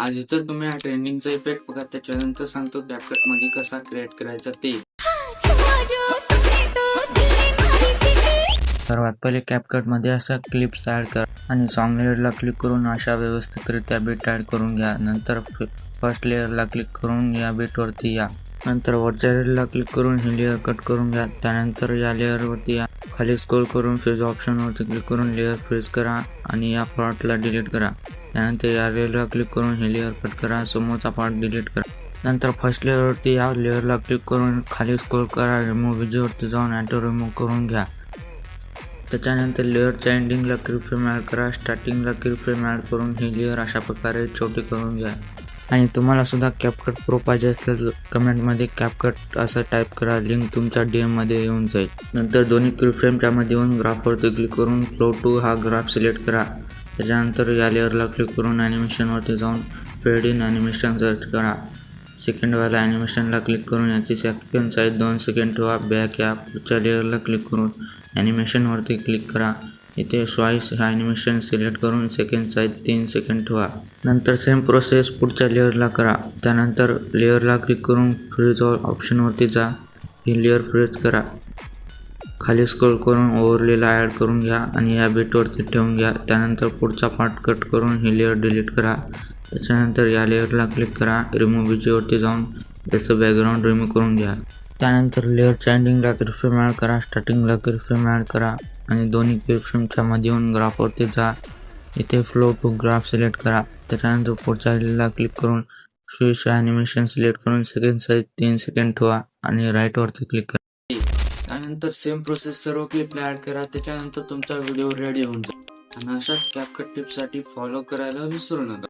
आधी तर तुम्ही हा ट्रेंडिंगचा इफेक्ट बघा, त्याच्यानंतर सांगतो कॅपकट मध्ये कसा क्रिएट करायचा ते। सर्वात पहिले कॅपकट मध्ये अशा क्लिप्स ऍड करा आणि सॉन्ग लेअरला क्लिक करून अशा व्यवस्थितरित्या बीट ऍड करून घ्या। नंतर फर्स्ट लेअरला क्लिक करून या बीट वरती या। नंतर वरच्या लेअरला क्लिक करून ही लेअर कट करून घ्या। त्यानंतर या लेअर वरती या, खाली स्क्रोल करून फ्रीज ऑप्शन वरती क्लिक करून लेअर फ्रीज करा आणि या पार्टला डिलीट करा। त्यानंतर या लेअरला क्लिक करून ही लेअर कट करा, समोरचा पार्ट डिलीट करा। नंतर फर्स्ट लेअर वरती या लेअरला क्लिक करून खाली स्क्रोल करा, रिमूव्ह विज वरती जाऊन ऑटो रिमूव्ह करून घ्या। त्याच्यानंतर लेअरच्या एंडिंगला कीफ्रेम ऍड करा, स्टार्टिंगला कीफ्रेम ऍड करून ही लेअर अशा प्रकारे छोटी करून घ्या। आणि तुम्हाला सुद्धा कॅपकट प्रो पाहिजे असल्यास कमेंटमध्ये कॅपकट असं टाईप करा, लिंक तुमच्या DM मध्ये येऊन जाईल। नंतर दोन्ही कीफ्रेमच्या मध्ये येऊन ग्राफवरती क्लिक करून फ्लो टू हा ग्राफ सिलेक्ट करा। त्याच्यानंतर या लेअरला क्लिक करून ॲनिमेशनवरती जाऊन फेड इन ॲनिमेशन सर्च करा। सेकंडवाला ॲनिमेशनला क्लिक करून याची सेकंड साईज 2 सेकंड ठेवा। बॅक या पुढच्या लेअरला क्लिक करून ॲनिमेशनवरती क्लिक करा। इथे स्वाइस हा ॲनिमेशन सिलेक्ट करून सेकंड साईज 3 सेकंड ठेवा। नंतर सेम प्रोसेस पुढच्या लेअरला करा। त्यानंतर लेअरला क्लिक करून फ्रीज ऑप्शनवरती जा, ही लेअर फ्रीज करा। खाली स्क्रोल करून ओव्हरलेला ॲड करून घ्या आणि या बीटवरती ठेवून घ्या। त्यानंतर पुढचा पार्ट कट करून ही लेअर डिलीट करा। त्याच्यानंतर या लेअरला क्लिक करा, रिमूव्ह विजवरती जाऊन याचं बॅकग्राऊंड रिमूव्ह करून घ्या। त्यानंतर लेअरच्या एंडिंगला कीफ्रेम ॲड करा, स्टार्टिंगला कीफ्रेम ॲड करा आणि दोन्ही कीफ्रेमच्या मध्ये येऊन ग्राफवरती जा। इथे फ्लो टू ग्राफ सिलेक्ट करा। त्याच्यानंतर पुढच्या लेअरला क्लिक करून स्विच ॲनिमेशन सिलेक्ट करून सेकंड साईज 3 सेकंड ठेवा आणि राईटवरती क्लिक करा। त्यानंतर सेम प्रोसेस सर्व क्लिपला ॲड करा। त्याच्यानंतर तुमचा व्हिडिओ रेडी होऊन जाईल। आणि अशाच कॅपकट टिप्ससाठी फॉलो करायला विसरू नका।